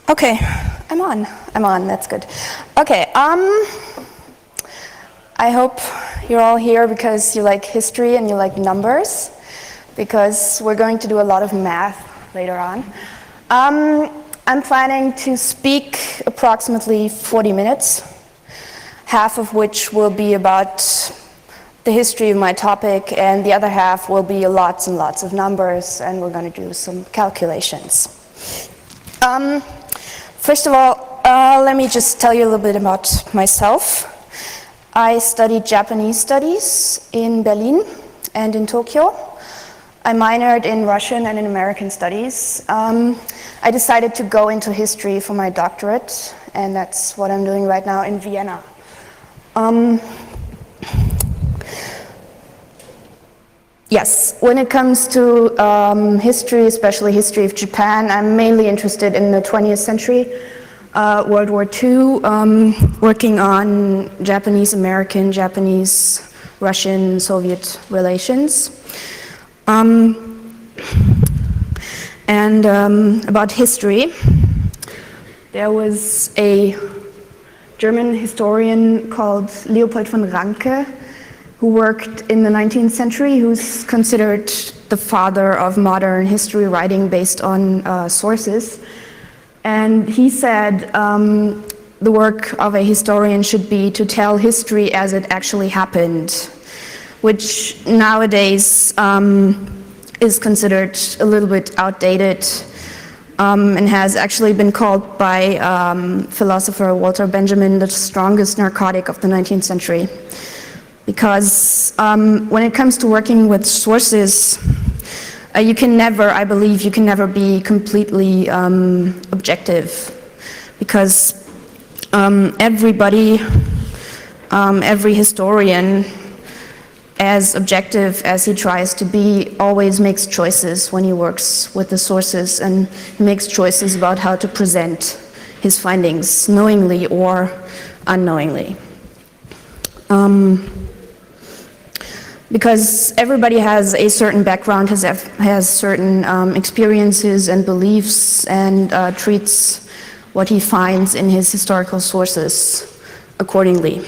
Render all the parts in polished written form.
Okay, I'm on, that's good. Okay, I hope you're all here because you like history and you like numbers, because we're going to do a lot of math later on. I'm planning to speak approximately 40 minutes, half of which will be about the history of my topic, and the other half will be lots and lots of numbers, and we're going to do some calculations. First of all, let me just tell you a little bit about myself. I studied Japanese studies in Berlin and in Tokyo. I minored in Russian and in American studies. I decided to go into history for my doctorate, and that's what I'm doing right now in Vienna. Yes, when it comes to history, especially history of Japan, I'm mainly interested in the 20th century, World War II, working on Japanese-American, Japanese-Russian, Soviet relations. About history, there was a German historian called Leopold von Ranke, who worked in the 19th century, who's considered the father of modern history writing based on sources. And he said the work of a historian should be to tell history as it actually happened, which nowadays is considered a little bit outdated and has actually been called by philosopher Walter Benjamin the strongest narcotic of the 19th century. Because when it comes to working with sources, you can never, I believe, you can never be completely objective, because everybody, every historian, as objective as he tries to be, always makes choices when he works with the sources, and makes choices about how to present his findings, knowingly or unknowingly. Because everybody has a certain background, has certain experiences and beliefs, and treats what he finds in his historical sources accordingly.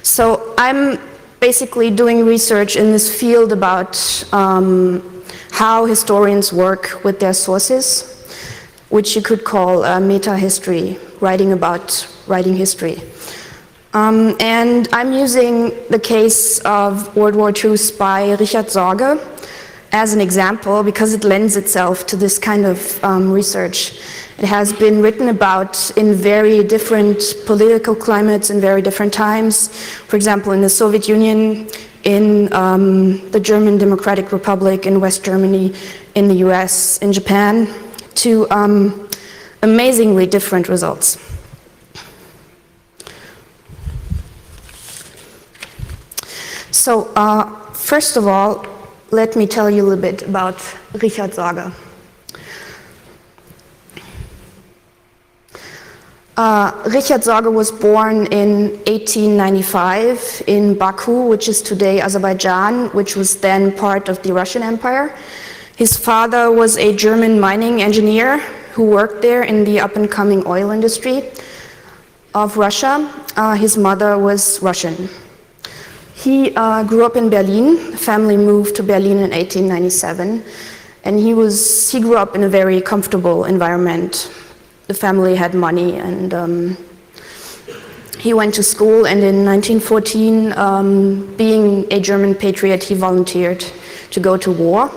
So I'm basically doing research in this field about how historians work with their sources, which you could call meta-history, writing about writing history. And I'm using the case of World War II spy Richard Sorge as an example because it lends itself to this kind of research. It has been written about in very different political climates in very different times. For example, in the Soviet Union, in the German Democratic Republic, in West Germany, in the US, in Japan, to amazingly different results. So, first of all, let me tell you a little bit about Richard Sorge. Richard Sorge was born in 1895 in Baku, which is today Azerbaijan, which was then part of the Russian Empire. His father was a German mining engineer who worked there in the up-and-coming oil industry of Russia. His mother was Russian. He grew up in Berlin. The family moved to Berlin in 1897, and he grew up in a very comfortable environment. The family had money, and he went to school, and in 1914, being a German patriot, he volunteered to go to war.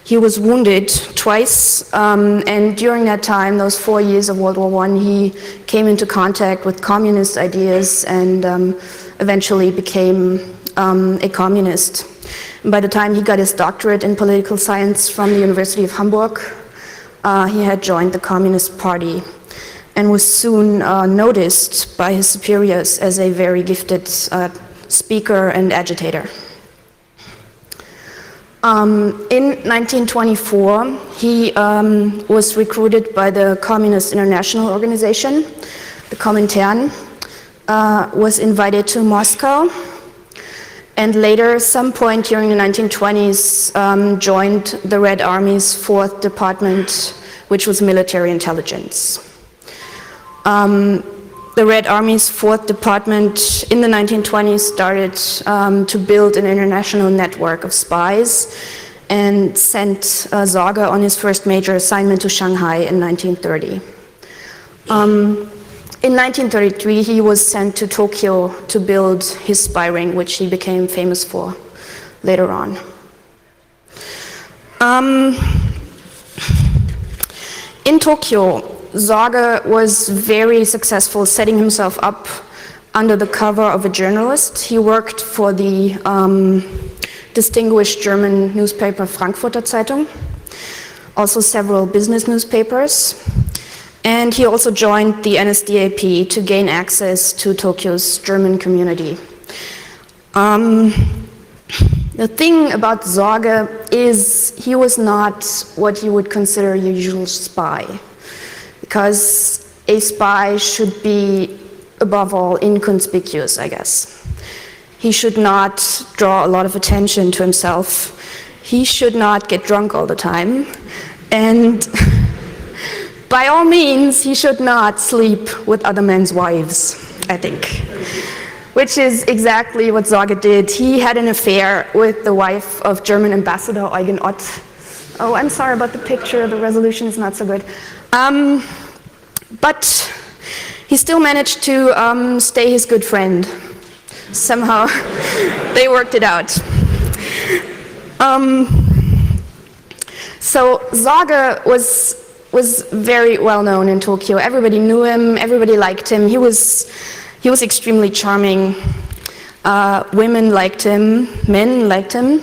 He was wounded twice, and during that time, those 4 years of World War I, he came into contact with communist ideas and eventually became a communist. And by the time he got his doctorate in political science from the University of Hamburg, he had joined the Communist Party and was soon noticed by his superiors as a very gifted speaker and agitator. In 1924, he was recruited by the Communist International Organization, the Comintern, was invited to Moscow, and later, some point during the 1920s, joined the Red Army's 4th Department, which was military intelligence. The Red Army's 4th Department in the 1920s started to build an international network of spies and sent Sorge on his first major assignment to Shanghai in 1930. In 1933, he was sent to Tokyo to build his spy ring, which he became famous for later on. In Tokyo, Sorge was very successful setting himself up under the cover of a journalist. He worked for the distinguished German newspaper Frankfurter Zeitung, also several business newspapers. And he also joined the NSDAP to gain access to Tokyo's German community. The thing about Sorge is he was not what you would consider a usual spy, because a spy should be, above all, inconspicuous, I guess. He should not draw a lot of attention to himself. He should not get drunk all the time. And by all means, he should not sleep with other men's wives, I think, which is exactly what Sorge did. He had an affair with the wife of German ambassador Eugen Ott. Oh, I'm sorry about the picture, the resolution is not so good. But he still managed to stay his good friend. Somehow they worked it out. So Sorge was very well known in Tokyo. Everybody knew him, everybody liked him. He was extremely charming. Women liked him, men liked him.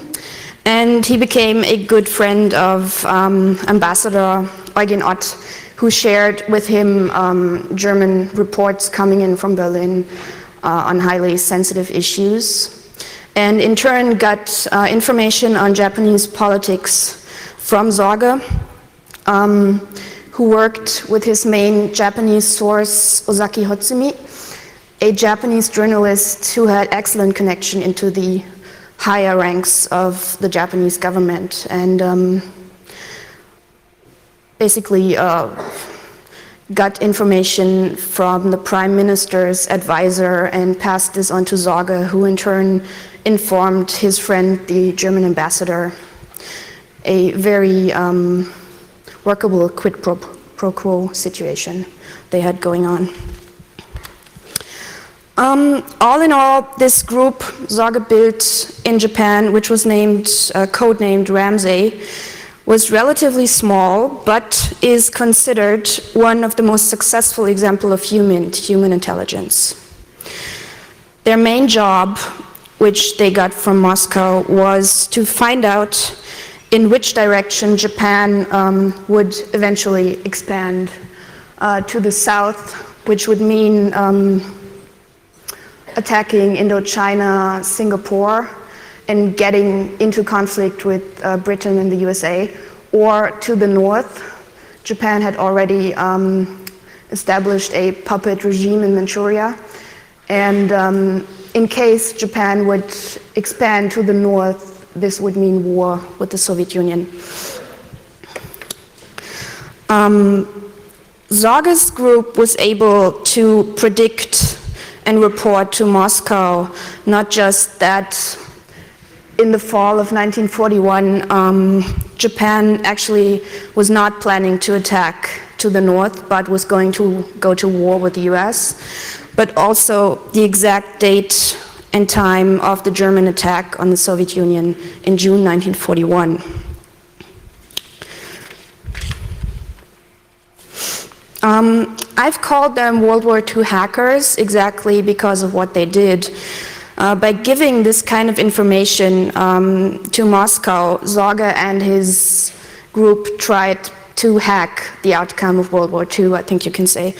And he became a good friend of Ambassador Eugen Ott, who shared with him German reports coming in from Berlin on highly sensitive issues. And in turn got information on Japanese politics from Sorge, who worked with his main Japanese source, Ozaki Hotsumi, a Japanese journalist who had excellent connection into the higher ranks of the Japanese government, and basically got information from the Prime Minister's advisor and passed this on to Sorge, who in turn informed his friend, the German ambassador. A very workable quid pro quo situation they had going on. All in all, this group Sorge built in Japan, which was codenamed Ramsay, was relatively small, but is considered one of the most successful examples of human intelligence. Their main job, which they got from Moscow, was to find out in which direction Japan would eventually expand to the south, which would mean attacking Indochina, Singapore, and getting into conflict with Britain and the USA, or to the north. Japan had already established a puppet regime in Manchuria, and in case Japan would expand to the north, this would mean war with the Soviet Union. Sorge's group was able to predict and report to Moscow not just that in the fall of 1941, Japan actually was not planning to attack to the north, but was going to go to war with the US, but also the exact date and time of the German attack on the Soviet Union in June 1941. I've called them World War II hackers exactly because of what they did. By giving this kind of information to Moscow, Sorge and his group tried to hack the outcome of World War II, I think you can say.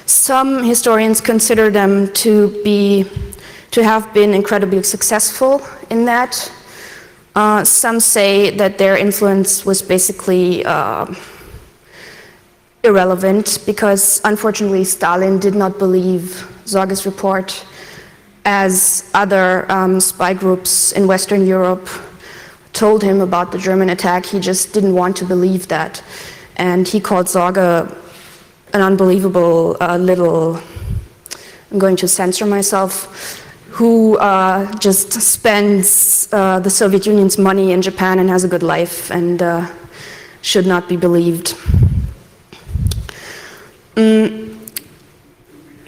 Some historians consider them to have been incredibly successful in that. Some say that their influence was basically irrelevant because, unfortunately, Stalin did not believe Sorge's report. as other spy groups in Western Europe told him about the German attack, he just didn't want to believe that. And he called Sorge an unbelievable little, I'm going to censor myself, who just spends the Soviet Union's money in Japan and has a good life and should not be believed.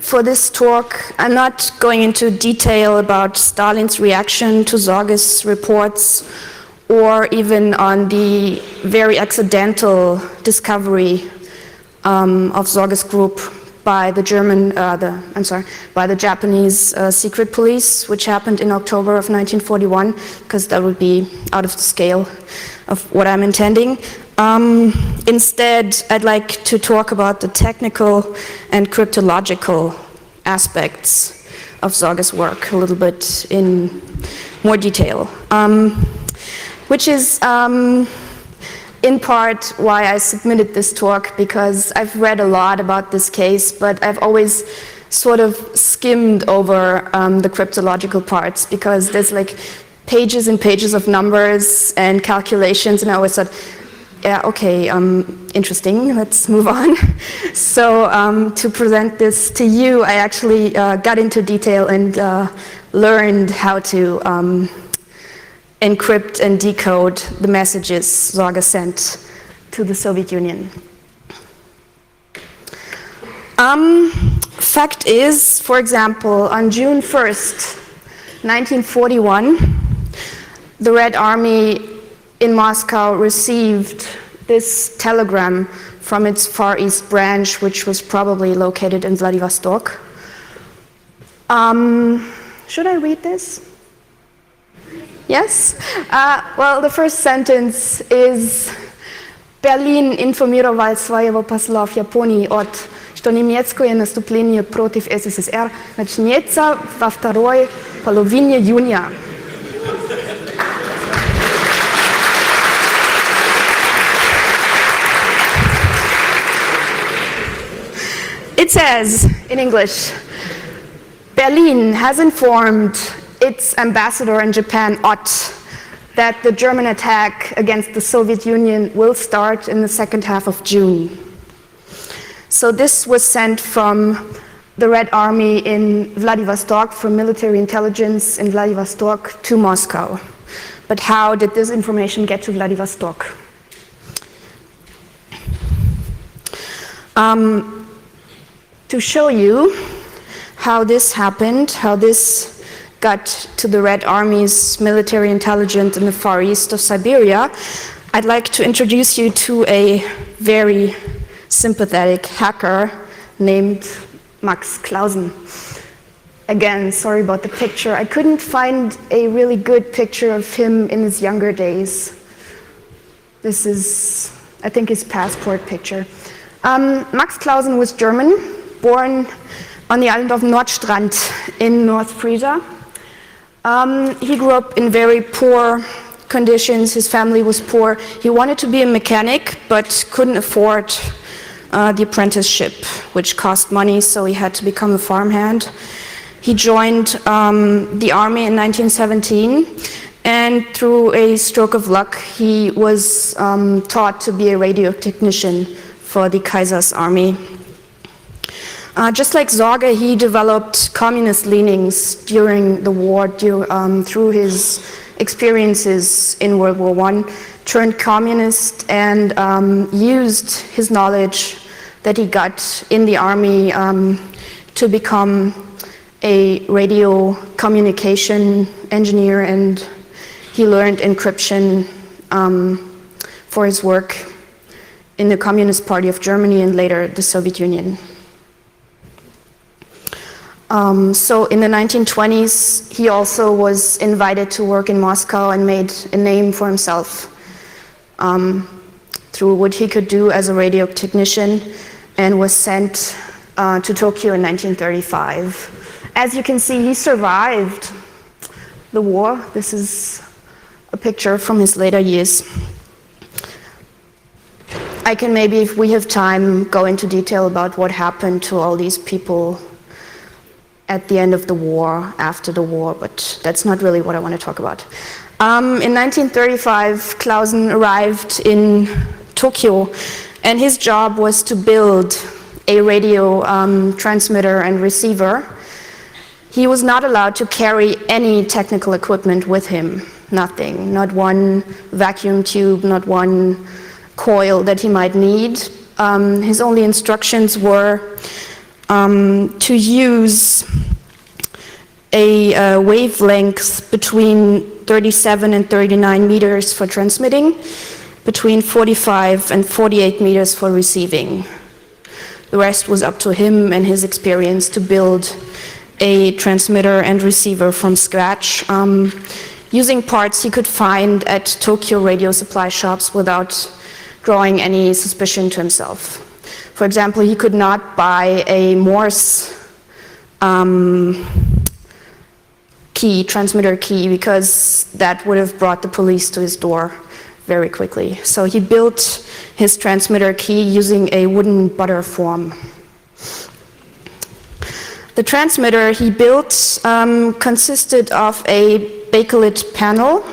For this talk, I'm not going into detail about Stalin's reaction to Sorge's reports or even on the very accidental discovery of Sorge's group by the by the Japanese secret police, which happened in October of 1941, because that would be out of the scale of what I'm intending. Instead, I'd like to talk about the technical and cryptological aspects of Sorge's work a little bit in more detail, which is in part why I submitted this talk, because I've read a lot about this case, but I've always sort of skimmed over the cryptological parts, because there's like pages and pages of numbers and calculations, and I always thought, yeah, okay, interesting, let's move on. So to present this to you, I actually got into detail and learned how to encrypt and decode the messages Sorge sent to the Soviet Union. Fact is, for example, on June 1st, 1941, the Red Army in Moscow received this telegram from its Far East branch, which was probably located in Vladivostok. Should I read this? Yes? Well, the first sentence is: Berlin информировал своего посла в Японии что немецкое наступление против СССР начнется во второй половине июня. It says, in English, Berlin has informed its ambassador in Japan, Ott, that the German attack against the Soviet Union will start in the second half of June. So this was sent from the Red Army in Vladivostok, from military intelligence in Vladivostok to Moscow. But how did this information get to Vladivostok? To show you how this happened, how this got to the Red Army's military intelligence in the Far East of Siberia, I'd like to introduce you to a very sympathetic hacker named Max Clausen. Again, sorry about the picture. I couldn't find a really good picture of him in his younger days. This is, I think, his passport picture. Max Clausen was German, born on the island of Nordstrand in North Frisia. He grew up in very poor conditions. His family was poor. He wanted to be a mechanic, but couldn't afford the apprenticeship, which cost money, so he had to become a farmhand. He joined the army in 1917, and through a stroke of luck, he was taught to be a radio technician for the Kaiser's army. Just like Sorge, he developed communist leanings during the war through his experiences in World War I, turned communist, and used his knowledge that he got in the army to become a radio communication engineer, and he learned encryption for his work in the Communist Party of Germany and later the Soviet Union. So in the 1920s, he also was invited to work in Moscow and made a name for himself through what he could do as a radio technician, and was sent to Tokyo in 1935. As you can see, he survived the war. This is a picture from his later years. I can maybe, if we have time, go into detail about what happened to all these people at the end of the war, after the war, but that's not really what I want to talk about. In 1935, Clausen arrived in Tokyo, and his job was to build a radio transmitter and receiver. He was not allowed to carry any technical equipment with him, nothing, not one vacuum tube, not one coil that he might need. His only instructions were to use a wavelength between 37 and 39 meters for transmitting, between 45 and 48 meters for receiving. The rest was up to him and his experience to build a transmitter and receiver from scratch, using parts he could find at Tokyo radio supply shops without drawing any suspicion to himself. For example, he could not buy a Morse transmitter key, because that would have brought the police to his door very quickly. So he built his transmitter key using a wooden butter form. The transmitter he built consisted of a bakelite panel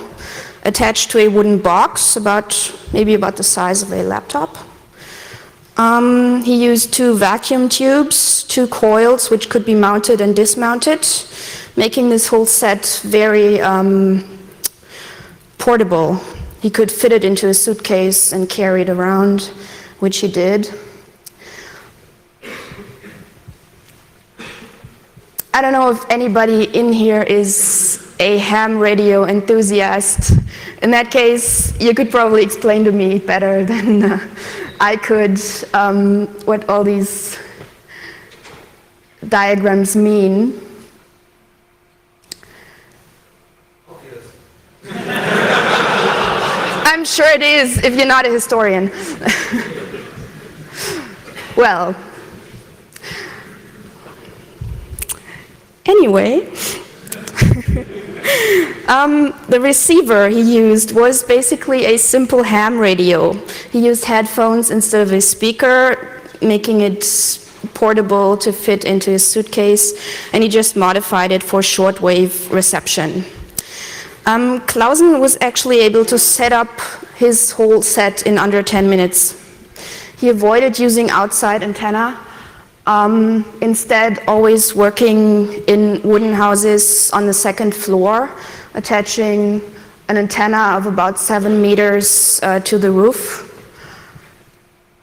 attached to a wooden box, maybe about the size of a laptop. He used 2 vacuum tubes, 2 coils which could be mounted and dismounted, making this whole set very portable. He could fit it into a suitcase and carry it around, which he did. I don't know if anybody in here is a ham radio enthusiast. In that case, you could probably explain to me better than I could what all these diagrams mean. I'm sure it is, if you're not a historian. Well, anyway, the receiver he used was basically a simple ham radio. He used headphones instead of a speaker, making it portable to fit into his suitcase, and he just modified it for shortwave reception. Clausen was actually able to set up his whole set in under 10 minutes. He avoided using outside antenna, instead always working in wooden houses on the 2nd floor, attaching an antenna of about 7 meters to the roof.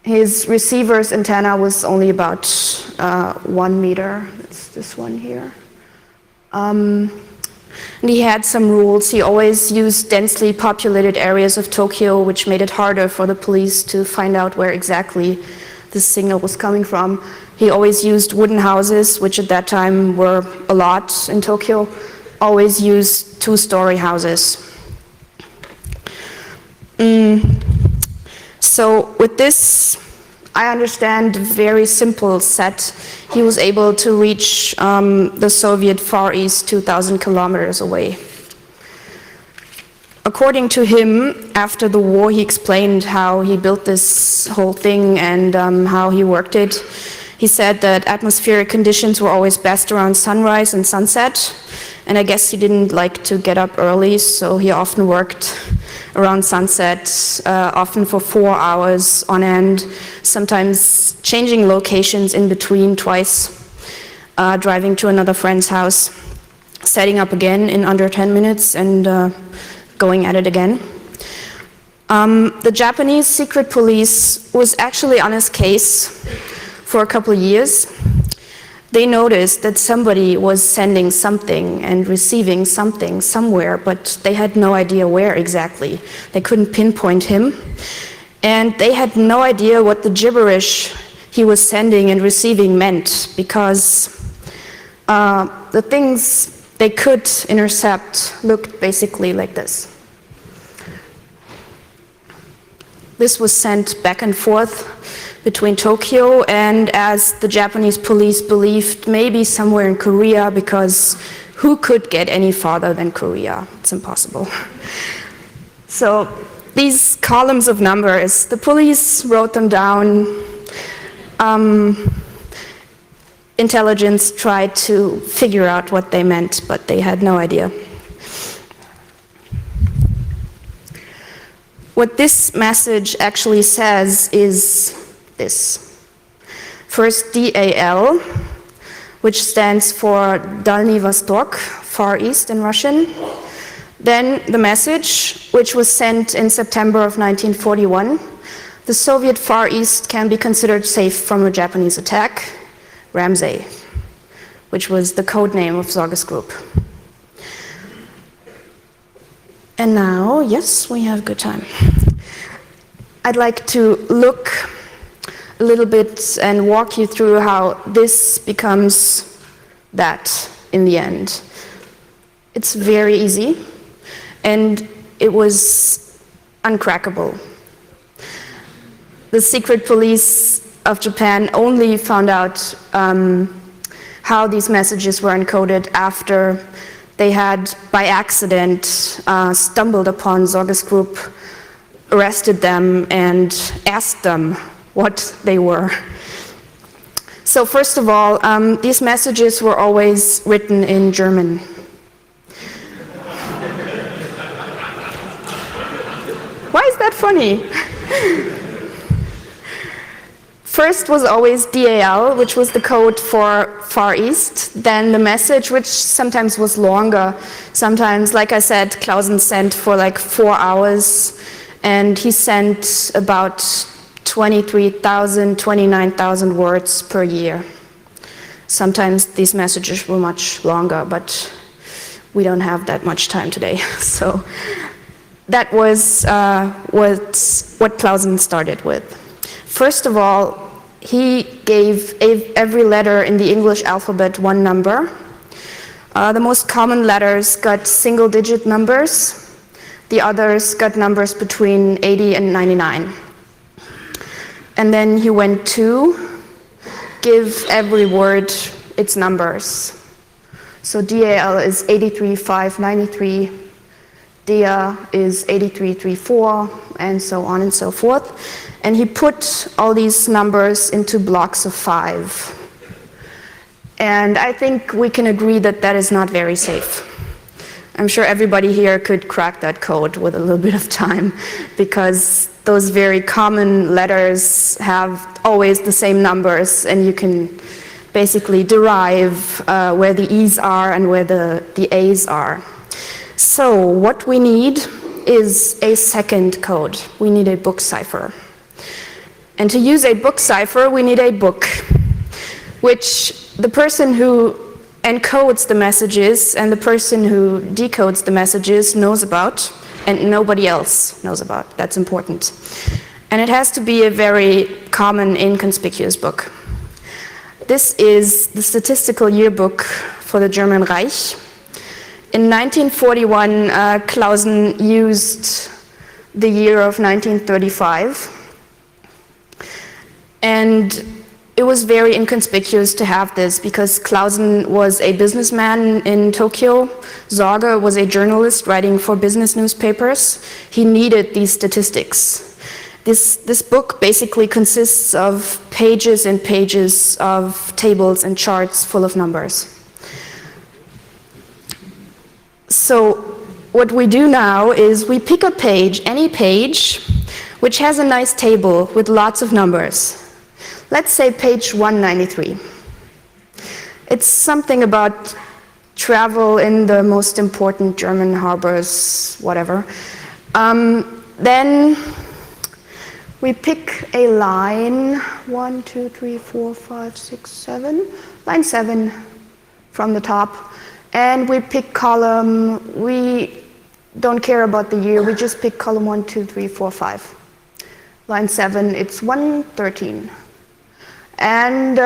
His receiver's antenna was only about 1 meter. It's this one here. And he had some rules. He always used densely populated areas of Tokyo, which made it harder for the police to find out where exactly the signal was coming from. He always used wooden houses, which at that time were a lot in Tokyo. Always used 2-story houses. So with this, I understand, very simple set, he was able to reach the Soviet Far East 2,000 kilometers away. According to him, after the war, he explained how he built this whole thing and how he worked it. He said that atmospheric conditions were always best around sunrise and sunset, and I guess he didn't like to get up early, so he often worked around sunset, often for 4 hours on end, sometimes changing locations in between twice, driving to another friend's house, setting up again in under 10 minutes, and going at it again. The Japanese secret police was actually on his case for a couple of years. They noticed that somebody was sending something and receiving something somewhere, but they had no idea where exactly. They couldn't pinpoint him. And they had no idea what the gibberish he was sending and receiving meant, because the things they could intercept looked basically like this. This was sent back and forth between Tokyo and, as the Japanese police believed, maybe somewhere in Korea, because who could get any farther than Korea? It's impossible. So these columns of numbers, the police wrote them down. intelligence tried to figure out what they meant, but they had no idea. What this message actually says is this. First, DAL, which stands for Dalny Vostok, Far East in Russian. Then the message, which was sent in September of 1941. The Soviet Far East can be considered safe from a Japanese attack. Ramsey, which was the code name of Sorge's group. And now, yes, we have good time. I'd like to look a little bit and walk you through how this becomes that in the end. It's very easy, and it was uncrackable. The secret police of Japan only found out how these messages were encoded after they had, by accident, stumbled upon Sorge's group, arrested them, and asked them what they were. So first of all, these messages were always written in German. Why is that funny? First was always DAL, which was the code for Far East. Then the message, which sometimes was longer. Sometimes, like I said, Clausen sent for like 4 hours, and he sent about 23,000, 29,000 words per year. Sometimes these messages were much longer, but we don't have that much time today. So that was what Clausen started with. First of all, he gave every letter in the English alphabet one number. The most common letters got single-digit numbers. The others got numbers between 80 and 99. And then he went to give every word its numbers. So DAL is 83,593, DIA is 8334, and so on and so forth. And he put all these numbers into blocks of 5. And I think we can agree that that is not very safe. I'm sure everybody here could crack that code with a little bit of time, because those very common letters have always the same numbers, and you can basically derive where the E's are and where the A's are. So what we need is a second code. We need a book cipher. And to use a book cipher, we need a book, which the person who encodes the messages and the person who decodes the messages knows about, and nobody else knows about. That's important. And it has to be a very common, inconspicuous book. This is the statistical yearbook for the German Reich. In 1941, Clausen used the year of 1935. And it was very inconspicuous to have this, because Clausen was a businessman in Tokyo. Sorge was a journalist writing for business newspapers. He needed these statistics. This book basically consists of pages and pages of tables and charts full of numbers. So what we do now is we pick a page, any page, which has a nice table with lots of numbers. Let's say page 193. It's something about travel in the most important German harbors, whatever. Then we pick a line, 1, 2, 3, 4, 5, 6, 7, line 7 from the top. And we pick column, we don't care about the year, we just pick column 1, 2, 3, 4, 5. Line 7, it's 113. And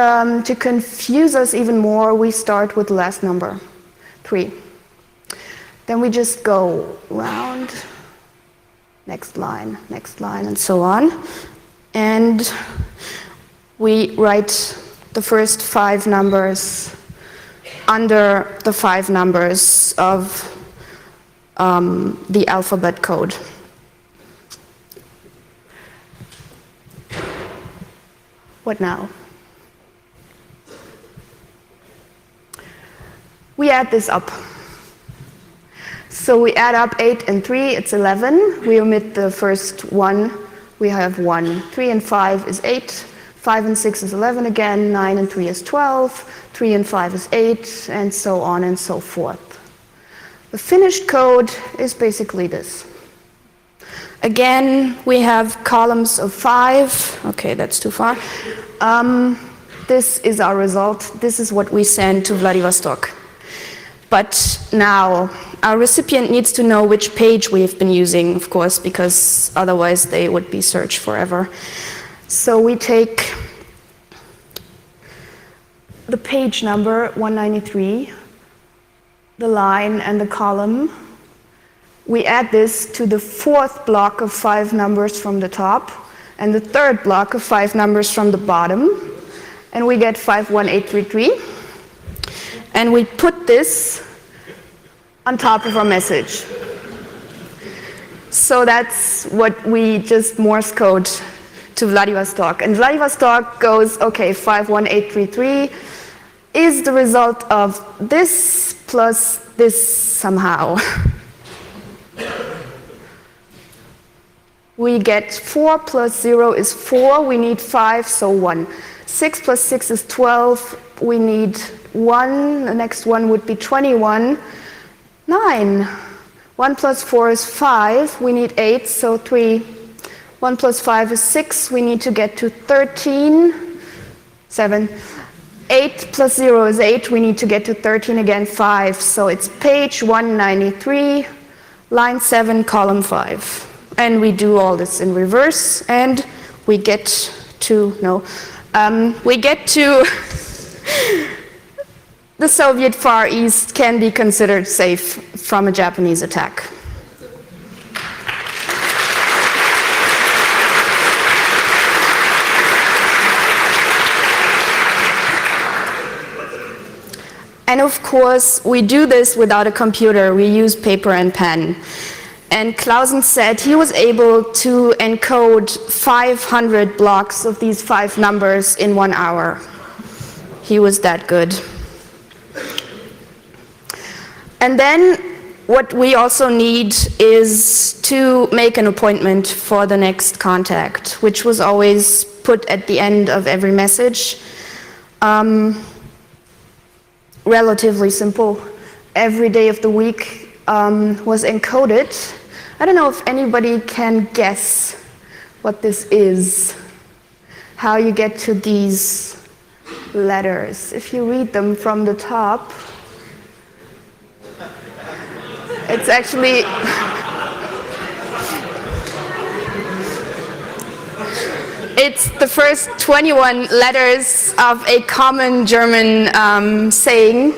to confuse us even more, we start with the last number, 3. Then we just go round, next line, and so on. And we write the first 5 numbers under the 5 numbers of the alphabet code. What now? we add this up. So we add up 8 and 3, it's 11. We omit the first one, we have 1. 3 and 5 is 8. 5 and 6 is 11 again. 9 and 3 is 12. 3 and 5 is 8, and so on and so forth. The finished code is basically this. Again, we have columns of 5. Okay, that's too far. This is our result. This is what we send to Vladivostok. But now, our recipient needs to know which page we've been using, of course, because otherwise they would be searched forever. So we take the page number 193, the line and the column. We add this to the fourth block of 5 numbers from the top and the third block of 5 numbers from the bottom, and we get 51833. And we put this on top of our message. So that's what we just Morse code to Vladivostok. And Vladivostok goes, okay, 51833 is the result of this plus this somehow. We get 4 plus 0 is 4, we need 5, so 1. 6 plus 6 is 12, we need 1, the next one would be 21. 9. 1 plus 4 is 5, we need 8, so 3. 1 plus 5 is 6, we need to get to 13. 7. 8 plus 0 is 8, we need to get to 13 again, 5. So it's page 193, line 7, column 5. And we do all this in reverse, and we get to, the Soviet Far East can be considered safe from a Japanese attack. And of course, we do this without a computer. We use paper and pen. And Clausen said he was able to encode 500 blocks of these 5 numbers in 1 hour. He was that good. And then what we also need is to make an appointment for the next contact, which was always put at the end of every message. Relatively simple. Every day of the week was encoded. I don't know if anybody can guess what this is, how you get to these letters. If you read them from the top, it's actually it's the first 21 letters of a common German saying,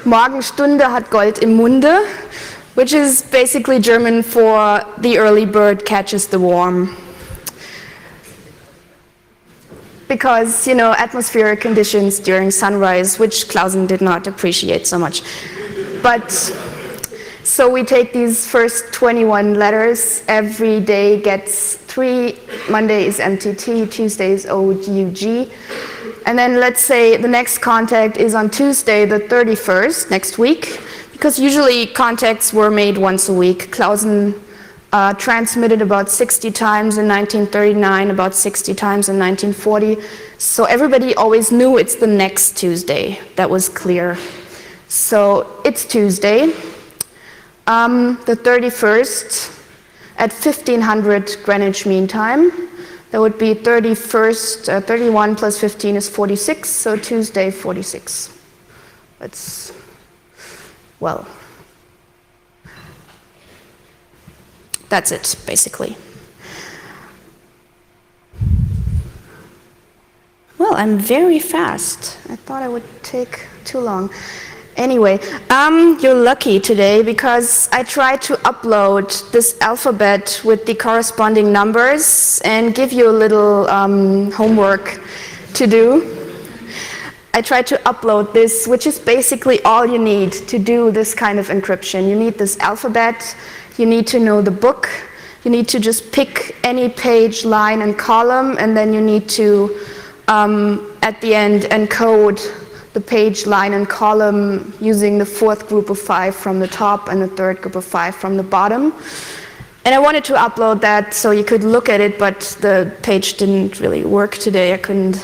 Morgenstunde hat Gold im Munde, which is basically German for the early bird catches the worm. Because, atmospheric conditions during sunrise, which Clausen did not appreciate so much. But so we take these first 21 letters, every day gets 3, Monday is MTT, Tuesday is OUG, and then let's say the next contact is on Tuesday the 31st, next week, because usually contacts were made once a week. Clausen transmitted about 60 times in 1939, about 60 times in 1940, so everybody always knew it's the next Tuesday. That was clear. So it's Tuesday. The 31st at 1500 Greenwich Mean Time. That would be 31 plus 15 is 46, so Tuesday 46. That's, well, that's it, basically. Well, I'm very fast. I thought I would take too long. Anyway, you're lucky today because I tried to upload this alphabet with the corresponding numbers and give you a little homework to do. I tried to upload this, which is basically all you need to do this kind of encryption. You need this alphabet, you need to know the book, you need to just pick any page, line, and column, and then you need to, at the end, encode the page line and column using the fourth group of 5 from the top and the third group of 5 from the bottom. And I wanted to upload that so you could look at it, but the page didn't really work today. I couldn't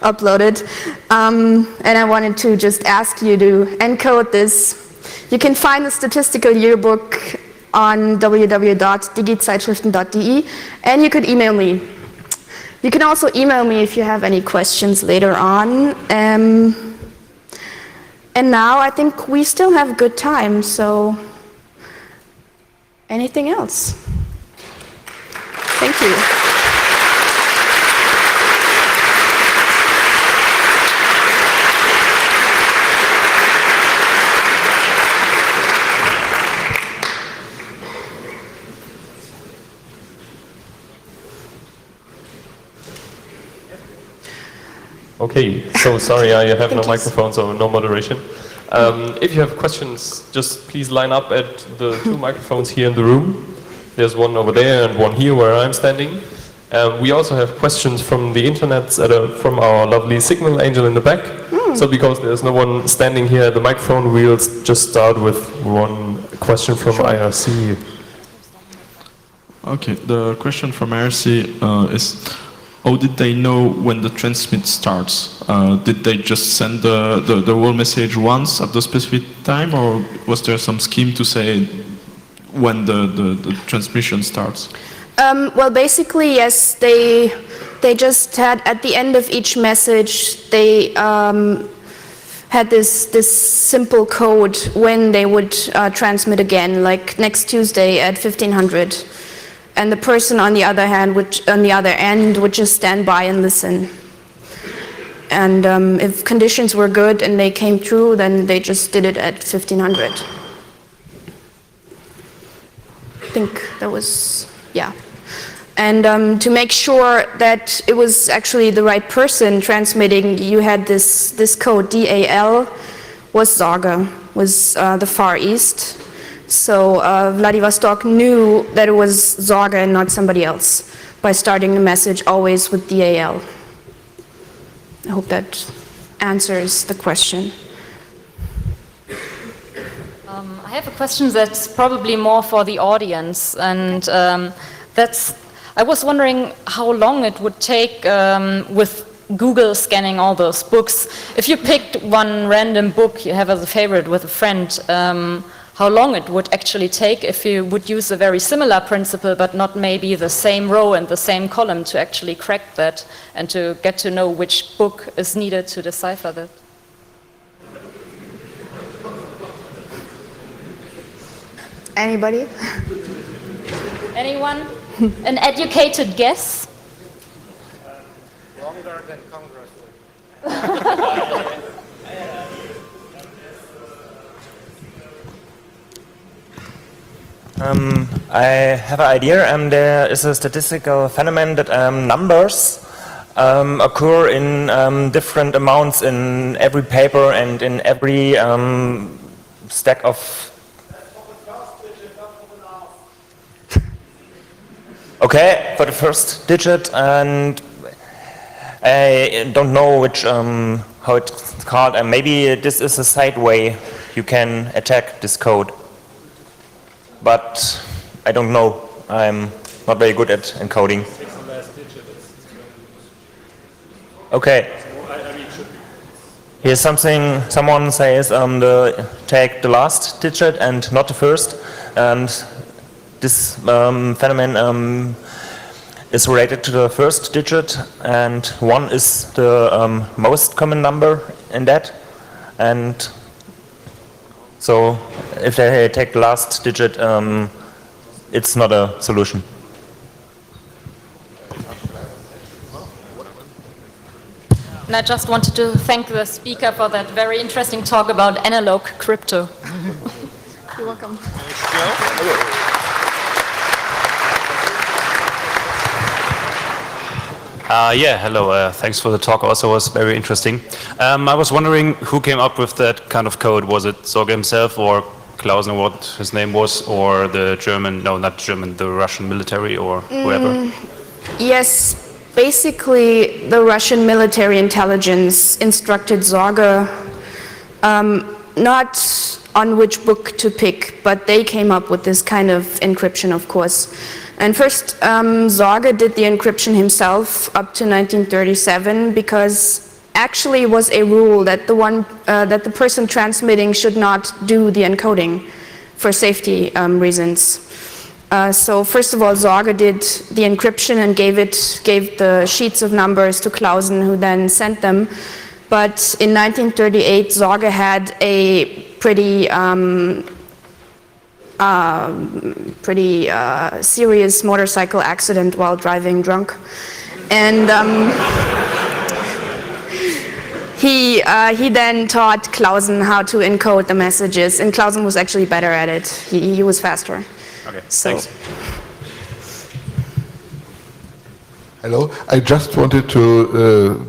upload it. And I wanted to just ask you to encode this. You can find the statistical yearbook on www.digizeitschriften.de, and you could email me. You can also email me if you have any questions later on. And now I think we still have good time, so anything else? Thank you. Okay, so sorry, I have no microphone, so no moderation. If you have questions, just please line up at the 2 microphones here in the room. There's one over there and one here where I'm standing. We also have questions from the internet, from our lovely signal angel in the back. So because there's no one standing here at the microphone, we'll just start with one question from IRC. Okay, the question from IRC is, how did they know when the transmit starts? Did they just send the whole message once at the specific time, or was there some scheme to say when the transmission starts? Well, basically, yes, they just had, at the end of each message, they had this simple code when they would transmit again, like next Tuesday at 1500. And the person on the other hand, on the other end, would just stand by and listen. And if conditions were good and they came through, then they just did it at 1500. I think that was, yeah. And to make sure that it was actually the right person transmitting, you had this code, DAL, was Sorge, was the Far East. So Vladivostok knew that it was Sorge and not somebody else by starting the message always with DAL. I hope that answers the question. I have a question that's probably more for the audience, and I was wondering how long it would take with Google scanning all those books. If you picked one random book you have as a favorite with a friend, how long it would actually take if you would use a very similar principle, but not maybe the same row and the same column to actually crack that and to get to know which book is needed to decipher that. Anybody? Anyone? An educated guess? Longer than Congress. I have an idea. There is a statistical phenomenon that numbers occur in different amounts in every paper and in every stack of. Okay, for the first digit, and I don't know which how it's called. And maybe this is a side way you can attack this code. But I don't know. I'm not very good at encoding. Okay. Here's something. Someone says take the last digit and not the first, and this phenomenon is related to the first digit, and 1 is the most common number in that, and so if they take the last digit, it's not a solution. And I just wanted to thank the speaker for that very interesting talk about analog crypto. You're welcome. Yeah, hello. Thanks for the talk. Also, was very interesting. I was wondering who came up with that kind of code. Was it Sorge himself, or Klaus, or what his name was, or the German? No, not German. The Russian military, or whoever. Yes, basically the Russian military intelligence instructed Sorge not on which book to pick, but they came up with this kind of encryption, of course. And first, Sorge did the encryption himself up to 1937 because actually it was a rule that the person transmitting should not do the encoding for safety reasons. So first of all, Sorge did the encryption and gave the sheets of numbers to Clausen, who then sent them. But in 1938, Sorge had a pretty serious motorcycle accident while driving drunk, and he then taught Clausen how to encode the messages, and Clausen was actually better at it. He was faster. Okay, So. thanks. Hello, I just wanted to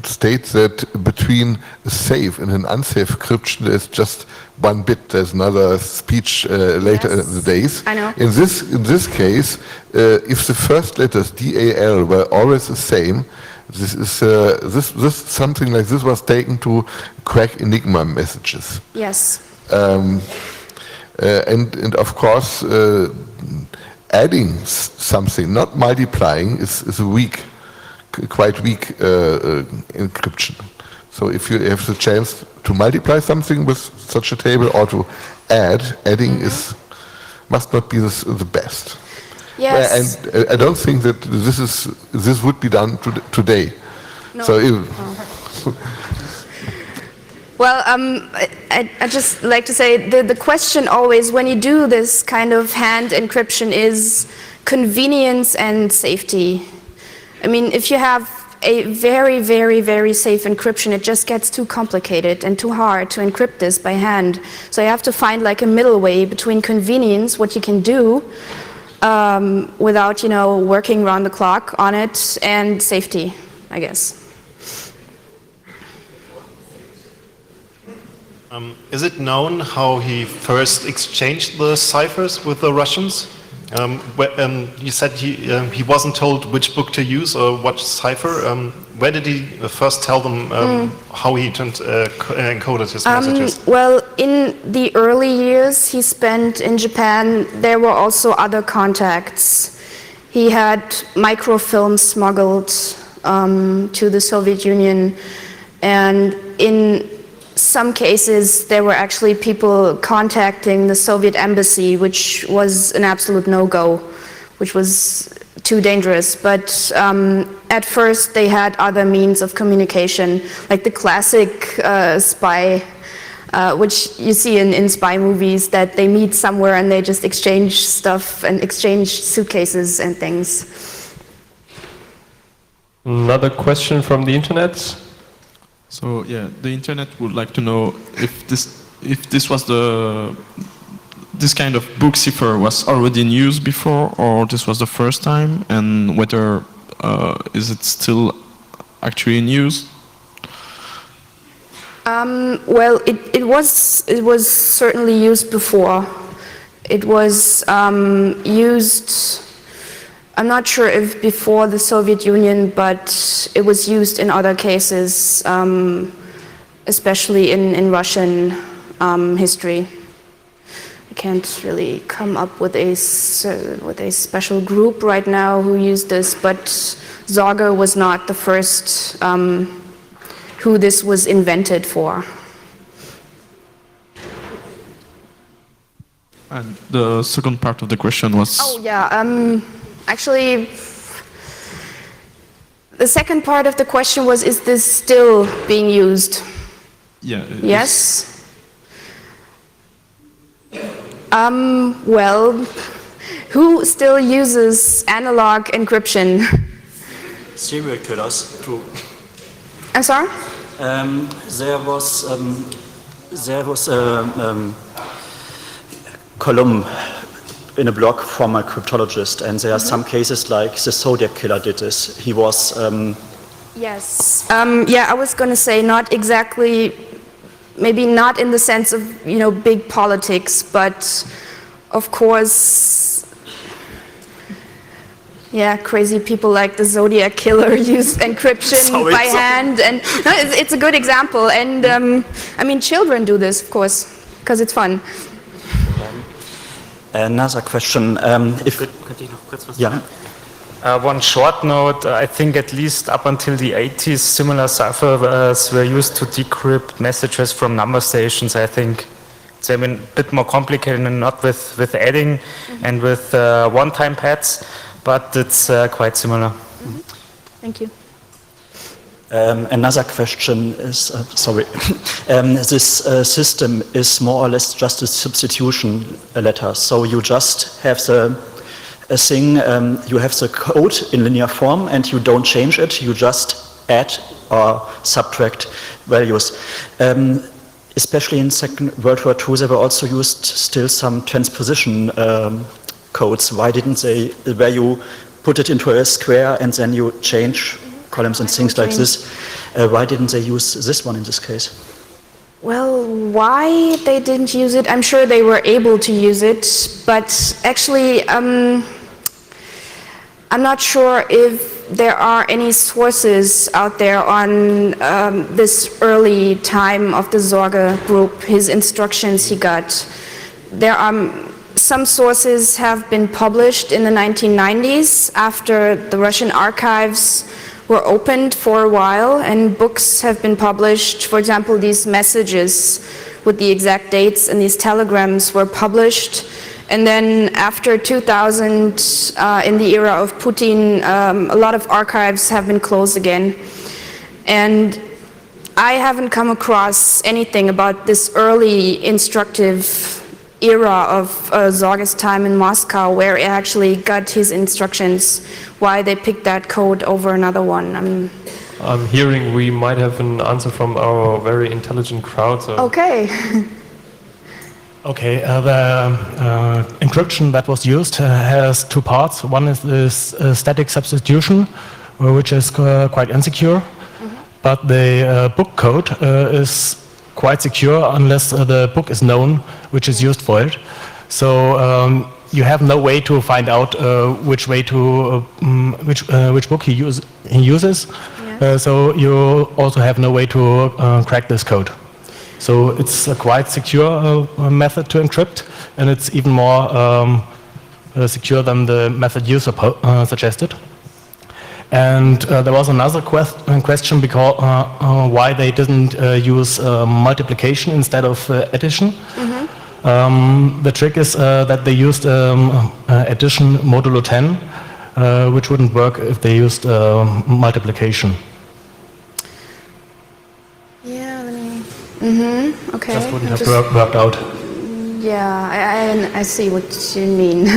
state that between a safe and an unsafe encryption there's just one bit. There's another speech later in the days. I know. In this case, if the first letters DAL were always the same, this something like this was taken to crack Enigma messages. Yes. And of course, adding something, not multiplying, is a quite weak encryption. So if you have the chance to multiply something with such a table or to adding must not be the best. Yes. And I don't think that this would be done today. No. So Well, I just like to say the question always when you do this kind of hand encryption is convenience and safety. I mean, if you have a very, very, very safe encryption, it just gets too complicated and too hard to encrypt this by hand. So you have to find like a middle way between convenience, what you can do without, working around the clock on it, and safety, I guess. Is it known how he first exchanged the ciphers with the Russians? You said he wasn't told which book to use or what cipher. Where did he first tell them how he encoded his messages? Well, in the early years he spent in Japan, there were also other contacts. He had microfilm smuggled to the Soviet Union, and in some cases there were actually people contacting the Soviet embassy, which was an absolute no-go, which was too dangerous. But at first they had other means of communication, like the classic spy, which you see in spy movies, that they meet somewhere and they just exchange stuff and exchange suitcases and things. Another question from the internet. So yeah, the internet would like to know if this kind of book cipher was already in use before, or this was the first time, and whether is it still actually in use? Well, it was certainly used before. It was used. I'm not sure if before the Soviet Union, but it was used in other cases, especially in Russian history. I can't really come up with a special group right now who used this, but Sorge was not the first who this was invented for. And the second part of the question was... Oh yeah, actually, the second part of the question was, is this still being used? Yeah. Yes? Well, who still uses analog encryption? Serial killers, true. I'm sorry? There was a column in a blog from a cryptologist, and there are some cases like the Zodiac killer did this. He was... Yes. Yeah, I was going to say not exactly, maybe not in the sense of, big politics, but of course, Yeah, crazy people like the Zodiac Killer use encryption by hand, and no, it's a good example. And I mean, children do this, of course, because it's fun. Another question. Yeah. One short note, I think at least up until the 80s, similar ciphers were used to decrypt messages from number stations. I think they've been a bit more complicated and not with adding and with one-time pads, but it's quite similar. Thank you. Another question is, this system is more or less just a substitution letter. So you just have a thing, you have the code in linear form and you don't change it, you just add or subtract values. Especially in Second World War II, they were also used still some transposition codes. Why didn't they, where you put it into a square and then you change columns and things like this? Why didn't they use this one in this case? Well, why they didn't use it, I'm sure they were able to use it, but actually I'm not sure if there are any sources out there on this early time of the Sorge group, his instructions he got. There are some sources have been published in the 1990s after the Russian archives were opened for a while, and books have been published. For example, these messages with the exact dates and these telegrams were published. And then after 2000, in the era of Putin, a lot of archives have been closed again. And I haven't come across anything about this early instructive era of Sorge's time in Moscow, where he actually got his instructions, why they picked that code over another one. I'm hearing we might have an answer from our very intelligent crowd. So. Okay. Okay, the encryption that was used has two parts. One is this static substitution, which is quite insecure, but the book code is quite secure unless the book is known, which is used for it. So you have no way to find out which way to which book he uses. Yeah. So you also have no way to crack this code. So it's a quite secure method to encrypt, and it's even more secure than the method you suggested. And there was another question because why they didn't use multiplication instead of addition. The trick is that they used addition modulo 10, which wouldn't work if they used multiplication. Yeah, let me... okay. Just wouldn't have worked out. Yeah, I see what you mean.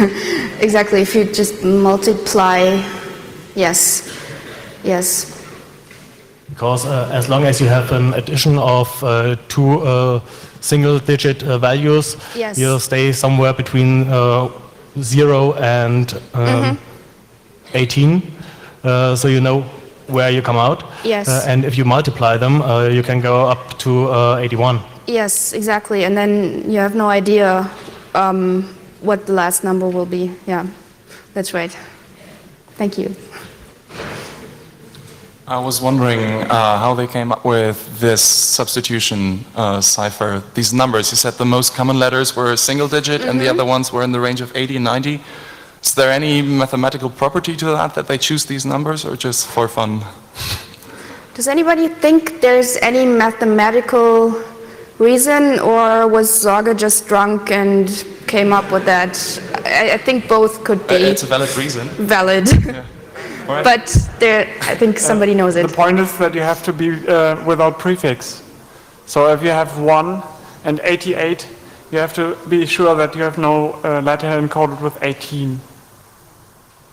Exactly, if you just multiply, yes. Because as long as you have an addition of two single-digit values, yes. You'll stay somewhere between 0 and 18, so you know where you come out. Yes. And if you multiply them, you can go up to 81. Yes, exactly, and then you have no idea what the last number will be. Yeah, that's right. Thank you. I was wondering how they came up with this substitution cipher, these numbers. You said the most common letters were single digit and the other ones were in the range of 80 and 90. Is there any mathematical property to that they choose these numbers, or just for fun? Does anybody think there's any mathematical reason, or was Sorge just drunk and came up with that? I think both could be. It's a valid reason. Valid. Yeah. Right. But I think somebody knows it. The point is that you have to be without prefix. So if you have 1 and 88, you have to be sure that you have no letter encoded with 18,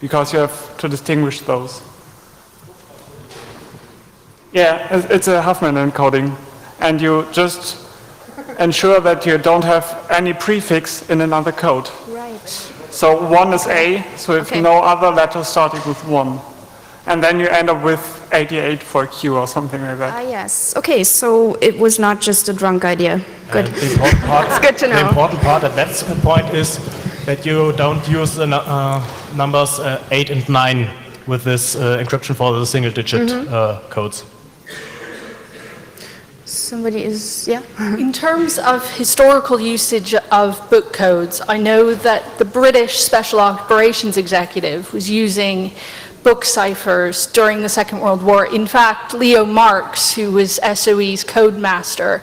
because you have to distinguish those. Yeah, it's a Huffman encoding, and you just ensure that you don't have any prefix in another code. Right. So 1 is A, so if no other letter starting with 1. And then you end up with 88 for Q or something like that. Ah, yes. Okay, so it was not just a drunk idea. Good. It's good to know. The important part at that point is that you don't use the numbers 8 and 9 with this encryption for the single-digit codes. Somebody is, yeah? In terms of historical usage of book codes, I know that the British Special Operations Executive was using book ciphers during the Second World War. In fact, Leo Marx, who was SOE's code master,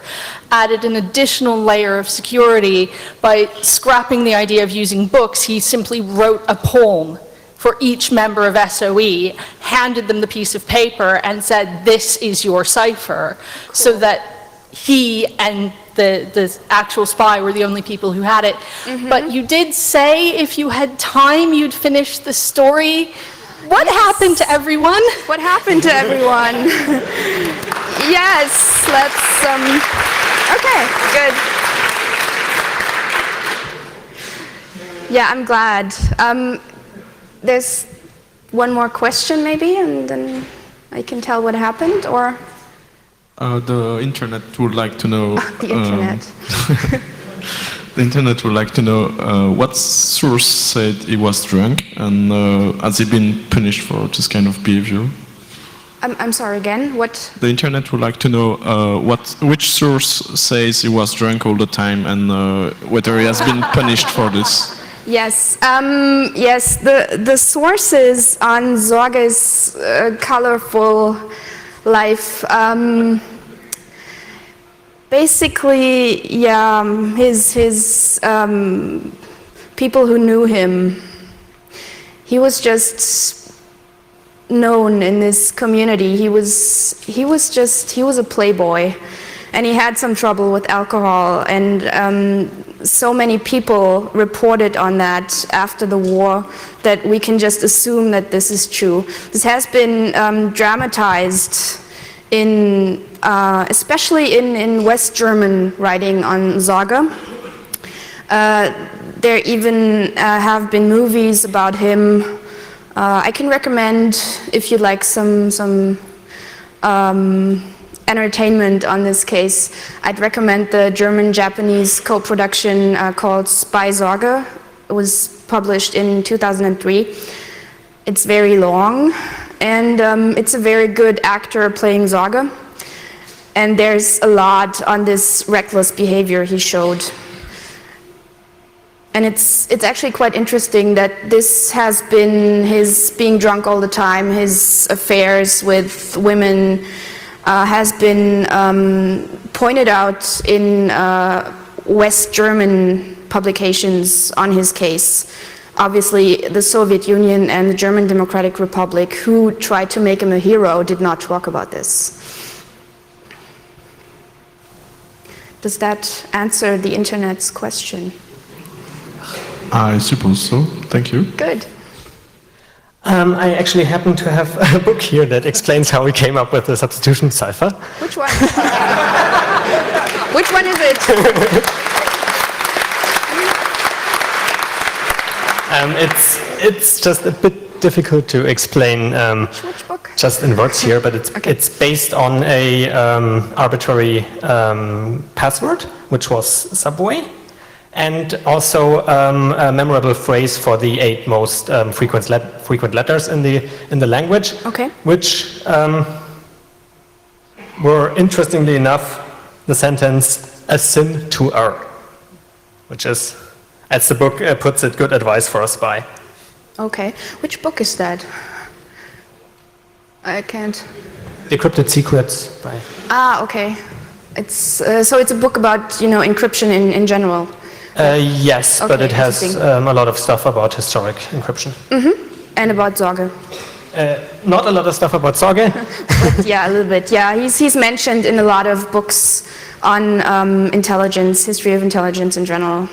added an additional layer of security by scrapping the idea of using books. He simply wrote a poem for each member of SOE, handed them the piece of paper and said, this is your cipher, so that he and the actual spy were the only people who had it. But you did say if you had time, you'd finish the story. What happened to everyone? What happened to everyone? Yes, let's, okay, good. Yeah, I'm glad. There's one more question maybe, and then I can tell what happened, or? The internet would like to know. The internet. The internet would like to know what source said he was drunk, and has he been punished for this kind of behavior? I'm sorry again. What? The internet would like to know which source says he was drunk all the time, and whether he has been punished for this. Yes, yes. The sources on Sorge's colorful life. Basically, yeah, his people who knew him. He was just known in this community. He was a playboy, and he had some trouble with alcohol, and so many people reported on that after the war that we can just assume that this is true. This has been dramatized in, especially in West German writing on Sorge. There even have been movies about him. I can recommend, if you'd like some entertainment on this case, I'd recommend the German-Japanese co-production called Spy Sorge. It was published in 2003. It's very long, and it's a very good actor playing Sorge. And there's a lot on this reckless behavior he showed. And it's actually quite interesting that this has been his being drunk all the time, his affairs with women, has been pointed out in West German publications on his case. Obviously, the Soviet Union and the German Democratic Republic, who tried to make him a hero, did not talk about this. Does that answer the internet's question? I suppose so. Thank you. Good. I actually happen to have a book here that explains how we came up with the substitution cipher. Which one? Which one is it? It's just a bit difficult to explain Which book? just in words here, but it's based on a arbitrary password, which was Subway, and also a memorable phrase for the 8 most frequent letters in the language, okay, which were, interestingly enough, the sentence "a sin to err," which is, as the book puts it, good advice for a spy. Okay. Which book is that? I can't. Decrypted Secrets by... Ah, okay. It's so it's a book about, encryption in general. Yes, okay, but it has a lot of stuff about historic encryption. And about Sorge. Not a lot of stuff about Sorge. But yeah, a little bit. Yeah, he's mentioned in a lot of books on intelligence, history of intelligence in general.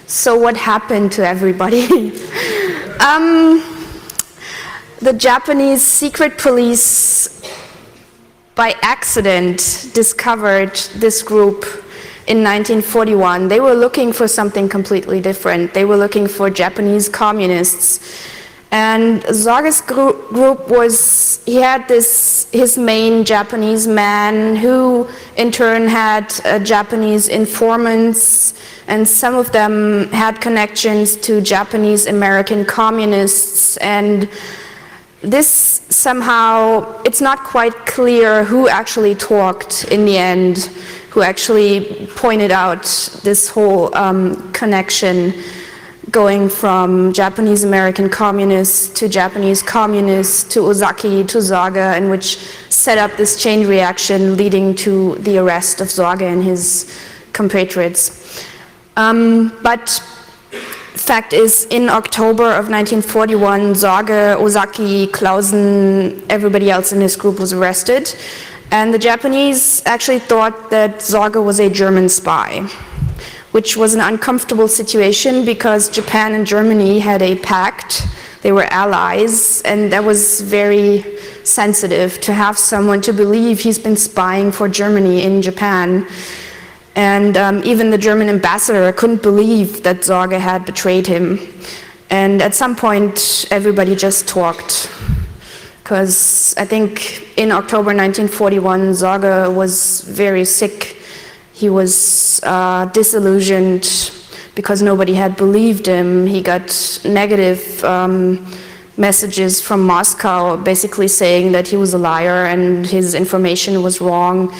So what happened to everybody? The Japanese secret police, by accident, discovered this group in 1941. They were looking for something completely different. They were looking for Japanese communists. And Sorge's group he had his main Japanese man, who in turn had Japanese informants, and some of them had connections to Japanese American communists. And this somehow, it's not quite clear who actually talked in the end, who actually pointed out this whole connection going from Japanese American communists to Japanese communists to Ozaki to Sorge, and which set up this chain reaction leading to the arrest of Sorge and his compatriots. But fact is, in October of 1941, Sorge, Ozaki, Clausen, everybody else in his group was arrested. And the Japanese actually thought that Sorge was a German spy, which was an uncomfortable situation because Japan and Germany had a pact. They were allies, and that was very sensitive to have someone to believe he's been spying for Germany in Japan. And even the German ambassador couldn't believe that Sorge had betrayed him. And at some point, everybody just talked. Because I think in October 1941, Sorge was very sick. He was disillusioned because nobody had believed him. He got negative messages from Moscow basically saying that he was a liar and his information was wrong.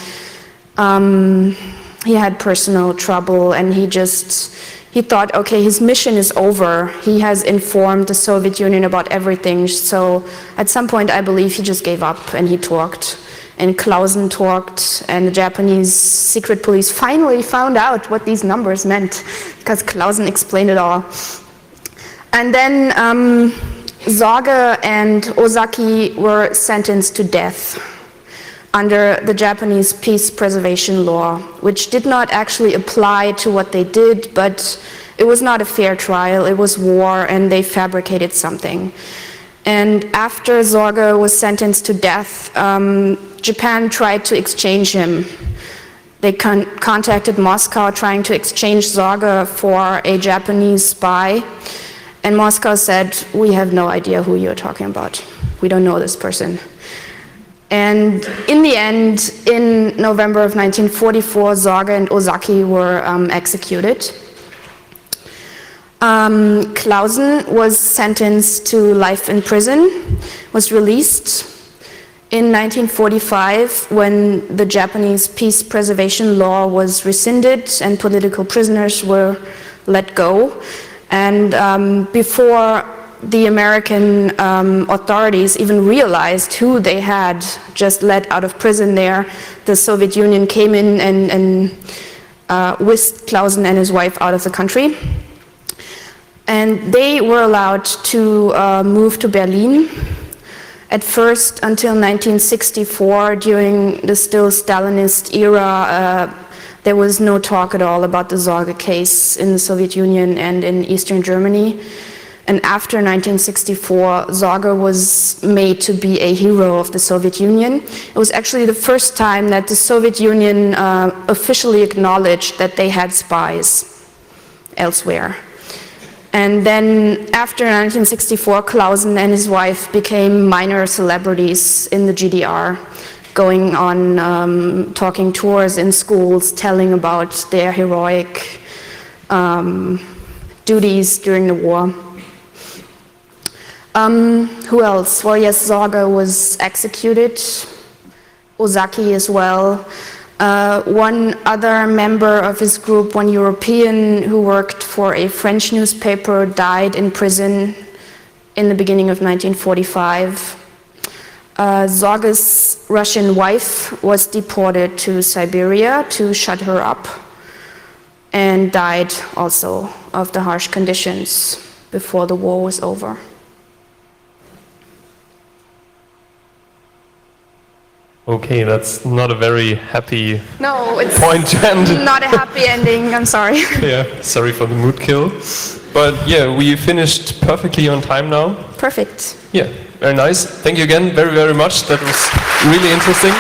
He had personal trouble, and he thought, okay, his mission is over. He has informed the Soviet Union about everything. So at some point, I believe he just gave up and he talked. And Clausen talked, and the Japanese secret police finally found out what these numbers meant, because Clausen explained it all. And then Sorge and Ozaki were sentenced to death under the Japanese peace preservation law, which did not actually apply to what they did, but it was not a fair trial. It was war, and they fabricated something. And after Sorge was sentenced to death, Japan tried to exchange him. They contacted Moscow trying to exchange Sorge for a Japanese spy. And Moscow said, we have no idea who you're talking about. We don't know this person. And in the end, in November of 1944, Sorge and Ozaki were executed. Clausen was sentenced to life in prison, was released in 1945 when the Japanese peace preservation law was rescinded and political prisoners were let go. And before the American authorities even realized who they had just let out of prison there, the Soviet Union came in and whisked Clausen and his wife out of the country. And they were allowed to move to Berlin. At first, until 1964, during the still Stalinist era, there was no talk at all about the Sorge case in the Soviet Union and in Eastern Germany. And after 1964, Sorge was made to be a hero of the Soviet Union. It was actually the first time that the Soviet Union officially acknowledged that they had spies elsewhere. And then after 1964, Clausen and his wife became minor celebrities in the GDR, going on talking tours in schools, telling about their heroic duties during the war. Who else? Well, yes, Sorge was executed, Ozaki as well. One other member of his group, one European who worked for a French newspaper, died in prison in the beginning of 1945. Sorge's Russian wife was deported to Siberia to shut her up and died also of the harsh conditions before the war was over. Okay, that's not a very happy No, it's point to end. not a happy ending, I'm sorry. Yeah, sorry for the mood kill. But yeah, we finished perfectly on time now. Perfect. Yeah, very nice. Thank you again very, very much. That was really interesting.